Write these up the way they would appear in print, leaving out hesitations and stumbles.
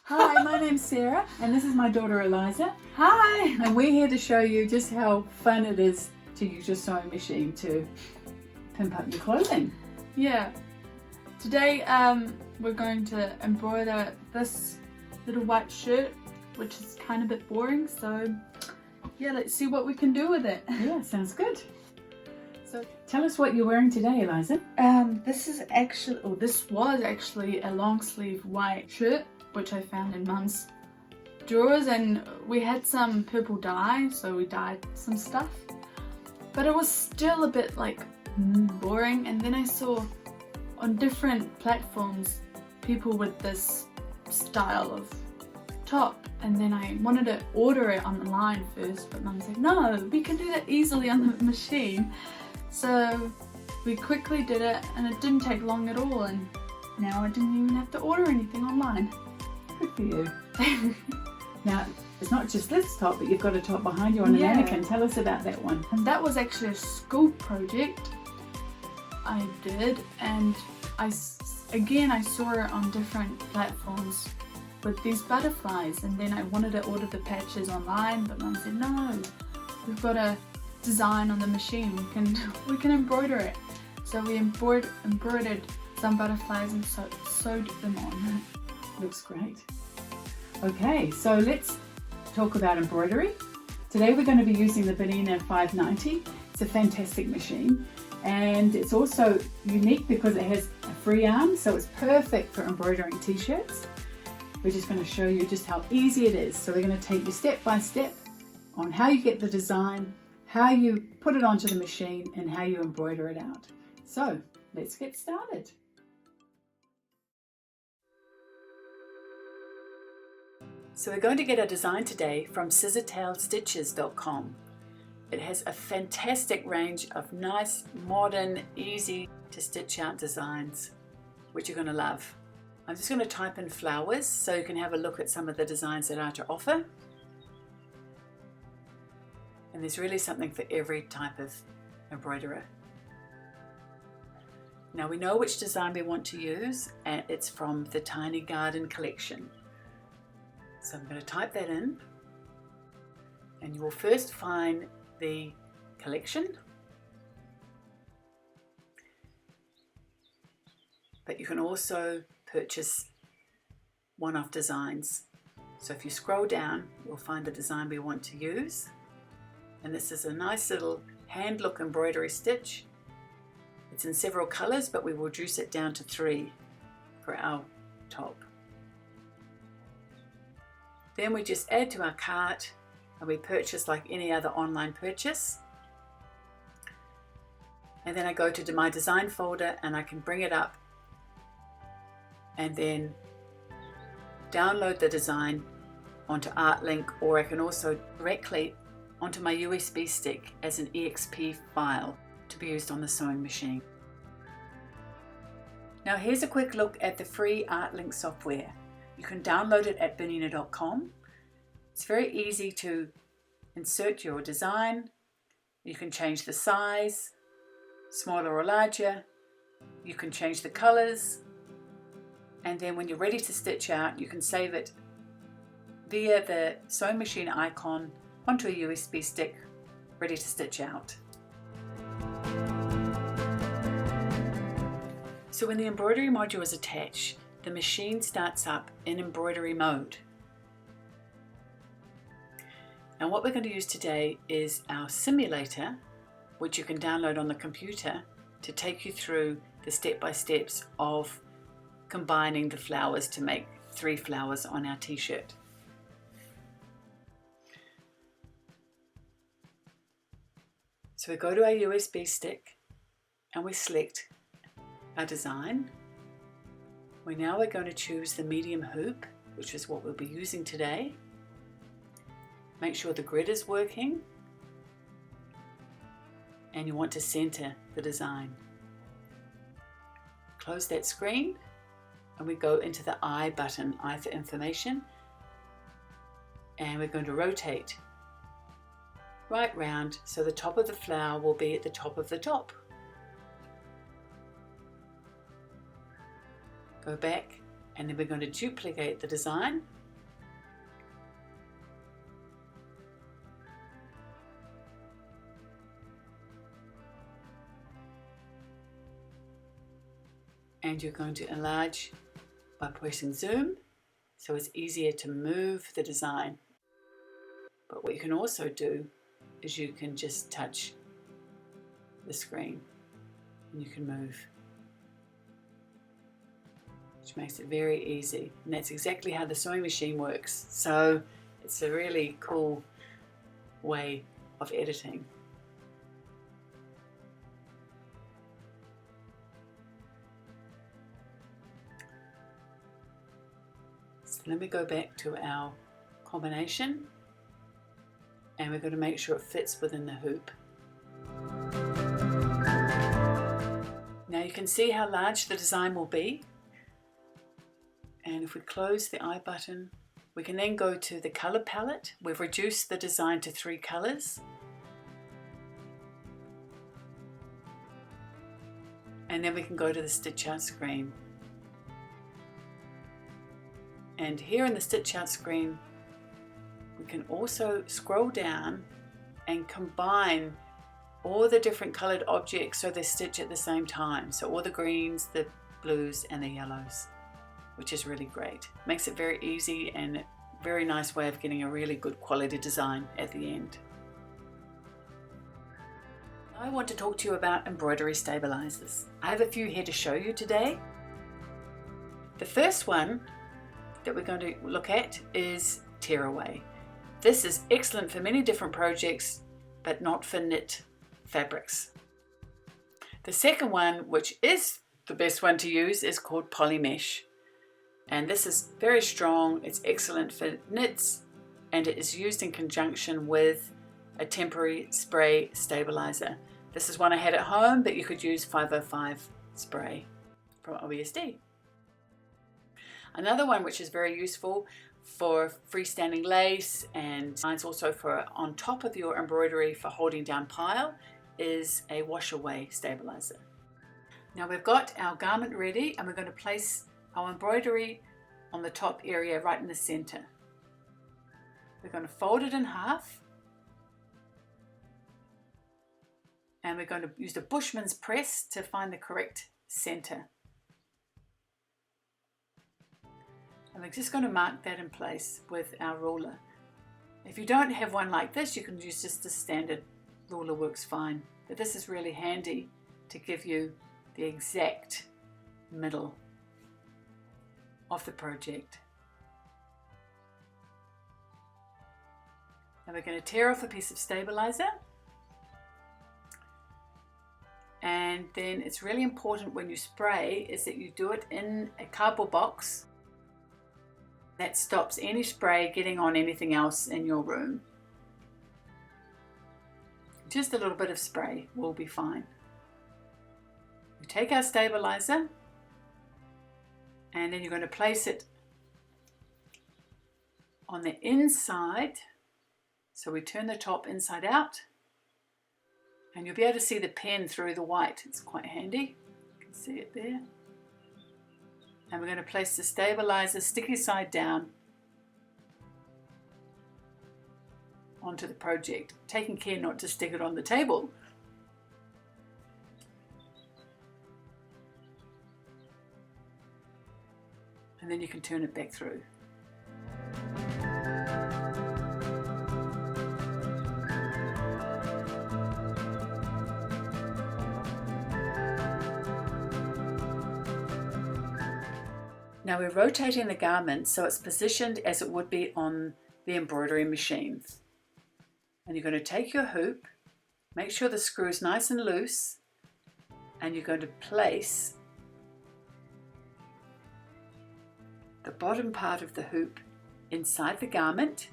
Hi, my name's Sarah and this is my daughter Eliza. Hi! And we're here to show you just how fun it is to use your sewing machine to pimp up your clothing. Yeah. Today we're going to embroider this little white shirt, which is kind of a bit boring, so yeah, let's see what we can do with it. Yeah, sounds good. So tell us what you're wearing today, Eliza. This was actually a long sleeve white shirt which I found in Mum's drawers, and we had some purple dye, so we dyed some stuff, but it was still a bit like boring. And then I saw on different platforms people with this style of top, and then I wanted to order it online first, but Mum said no, we can do that easily on the machine. So we quickly did it and it didn't take long at all, and now I didn't even have to order anything online. Good for you. Now, it's not just this top, but you've got a top behind you on a mannequin. Tell us about that one. And that was actually a school project I did, and I saw it on different platforms with these butterflies, and then I wanted to order the patches online, but Mum said no, we've got a design on the machine, we can embroider it. So we embroidered some butterflies and sewed them on. Looks great. Okay, so let's talk about embroidery. Today we're going to be using the Bernina 590. It's a fantastic machine, and it's also unique because it has a free arm, so it's perfect for embroidering t-shirts. We're just going to show you just how easy it is. So we're going to take you step by step on how you get the design, how you put it onto the machine, and how you embroider it out. So let's get started. So we're going to get a design today from scissortailstitches.com. It has a fantastic range of nice, modern, easy to stitch out designs, which you're going to love. I'm just going to type in flowers so you can have a look at some of the designs that are to offer. And there's really something for every type of embroiderer. Now we know which design we want to use, and it's from the Tiny Garden collection. So I'm going to type that in, and you will first find the collection, but you can also purchase one-off designs. So if you scroll down, you'll find the design we want to use, and this is a nice little hand look embroidery stitch. It's in several colors, but we will reduce it down to 3 for our top. Then we just add to our cart, and we purchase like any other online purchase. And then I go to my design folder and I can bring it up and then download the design onto Artlink, or I can also directly onto my USB stick as an EXP file to be used on the sewing machine. Now here's a quick look at the free Artlink software. You can download it at bernina.com. It's very easy to insert your design. You can change the size, smaller or larger. You can change the colors. And then when you're ready to stitch out, you can save it via the sewing machine icon onto a USB stick, ready to stitch out. So when the embroidery module is attached, the machine starts up in embroidery mode. And what we're going to use today is our simulator, which you can download on the computer to take you through the step-by-steps of combining the flowers to make 3 flowers on our t-shirt. So we go to our USB stick and we select our design. We're going to choose the medium hoop, which is what we'll be using today. Make sure the grid is working, and you want to center the design. Close that screen and we go into the I button, I for information, and we're going to rotate right round so the top of the flower will be at the top of the top. Go back And then we're going to duplicate the design. And you're going to enlarge by pressing zoom, so it's easier to move the design. But what you can also do is you can just touch the screen and you can move, which makes it very easy. And that's exactly how the sewing machine works. So it's a really cool way of editing. So then we go back to our combination and we're going to make sure it fits within the hoop. Now you can see how large the design will be. And if we close the I button, we can then go to the color palette. We've reduced the design to 3 colors. And then we can go to the stitch out screen. And here in the stitch out screen, we can also scroll down and combine all the different colored objects so they stitch at the same time. So all the greens, the blues and the yellows, which is really great. Makes it very easy and a very nice way of getting a really good quality design at the end. I want to talk to you about embroidery stabilizers. I have a few here to show you today. The first one that we're going to look at is tearaway. This is excellent for many different projects, but not for knit fabrics. The second one, which is the best one to use, is called Polymesh. And this is very strong, it's excellent for knits, and it is used in conjunction with a temporary spray stabilizer. This is one I had at home, but you could use 505 spray from OESD. Another one which is very useful for freestanding lace and it's also for on top of your embroidery for holding down pile is a wash away stabilizer. Now we've got our garment ready and we're going to place our embroidery on the top area right in the center. We're going to fold it in half and we're going to use the Bushman's press to find the correct center. And we're just going to mark that in place with our ruler. If you don't have one like this, you can use just a standard ruler, works fine. But this is really handy to give you the exact middle of the project. Now we're going to tear off a piece of stabilizer. And then it's really important when you spray is that you do it in a cardboard box. That stops any spray getting on anything else in your room. Just a little bit of spray will be fine. We take our stabilizer and then you're going to place it on the inside. So we turn the top inside out and you'll be able to see the pen through the white. It's quite handy. You can see it there. And we're going to place the stabilizer sticky side down onto the project, taking care not to stick it on the table. And then you can turn it back through. Now we're rotating the garment so it's positioned as it would be on the embroidery machine. And you're going to take your hoop, make sure the screw is nice and loose, and you're going to place the bottom part of the hoop inside the garment.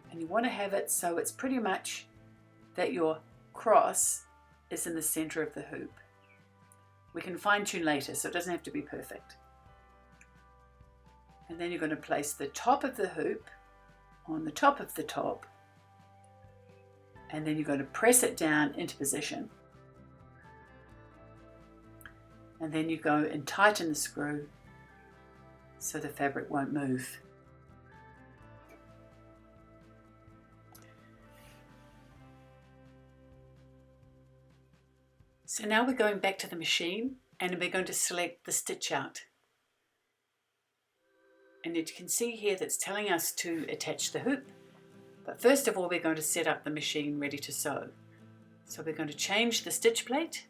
And you want to have it so it's pretty much that your cross is in the center of the hoop. We can fine tune later, so it doesn't have to be perfect. And then you're going to place the top of the hoop on the top of the top, and then you're going to press it down into position. and then you go and tighten the screw so the fabric won't move. So now we're going back to the machine and we're going to select the stitch out. And you can see here that's telling us to attach the hoop. But first of all, we're going to set up the machine ready to sew. So we're going to change the stitch plate.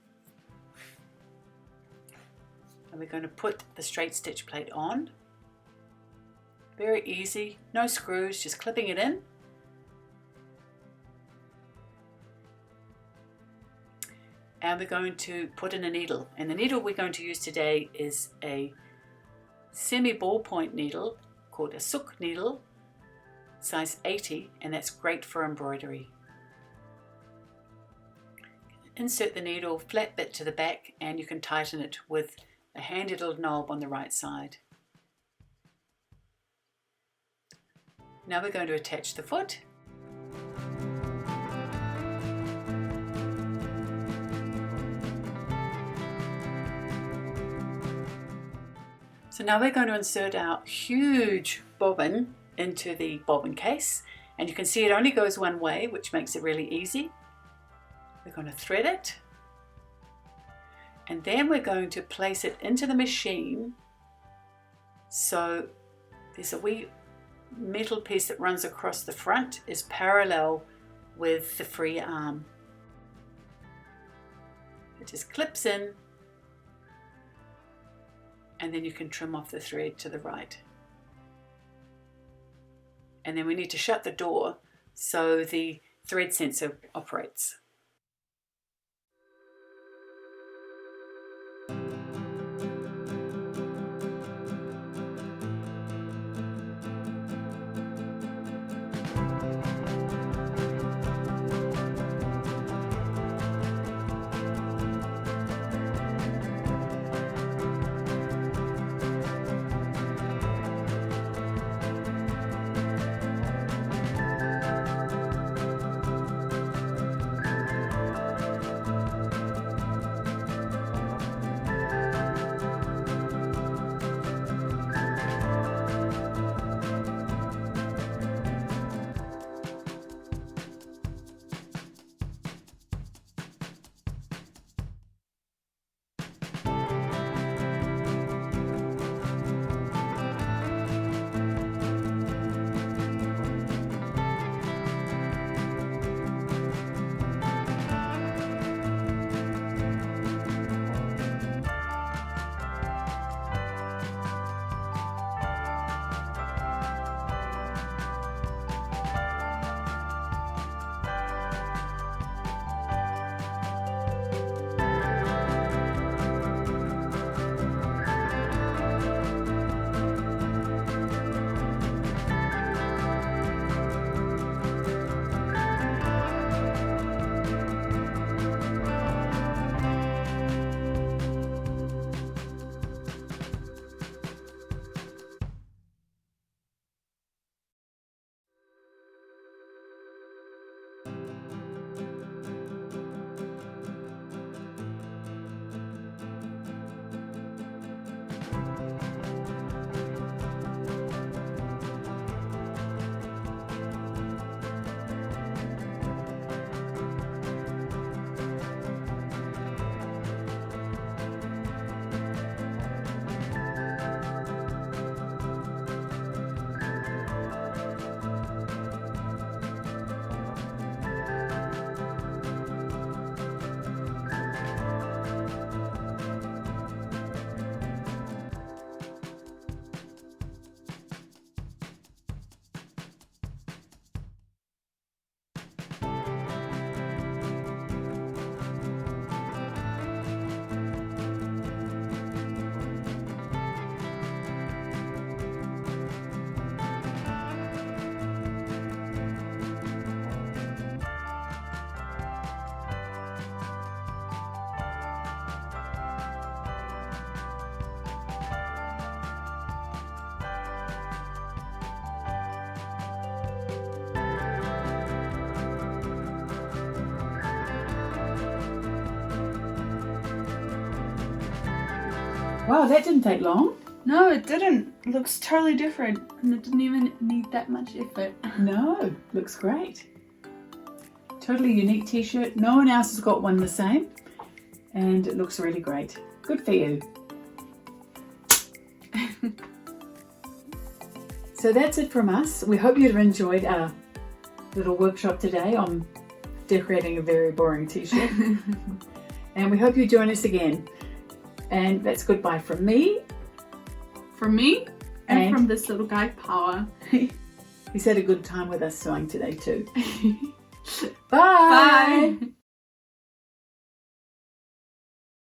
And we're going to put the straight stitch plate on. Very easy, no screws, just clipping it in. And we're going to put in a needle. And the needle we're going to use today is a semi ballpoint needle called a sook needle, size 80, and that's great for embroidery. Insert the needle flat bit to the back and you can tighten it with a handy little knob on the right side. Now we're going to attach the foot. So now we're going to insert our huge bobbin into the bobbin case, and you can see it only goes one way, which makes it really easy. We're going to thread it, and then we're going to place it into the machine. So there's a wee metal piece that runs across the front, is parallel with the free arm. It just clips in, and then you can trim off the thread to the right. And then we need to shut the door so the thread sensor operates. Wow, that didn't take long. No, it didn't. It looks totally different, and it didn't even need that much effort. No, looks great. Totally unique t-shirt. No one else has got one the same, and it looks really great. Good for you. So that's it from us. We hope you've enjoyed our little workshop today on decorating a very boring t-shirt. And we hope you join us again. And that's goodbye from me. From me, and from this little guy, Paua. He's had a good time with us sewing today too. Bye! Bye!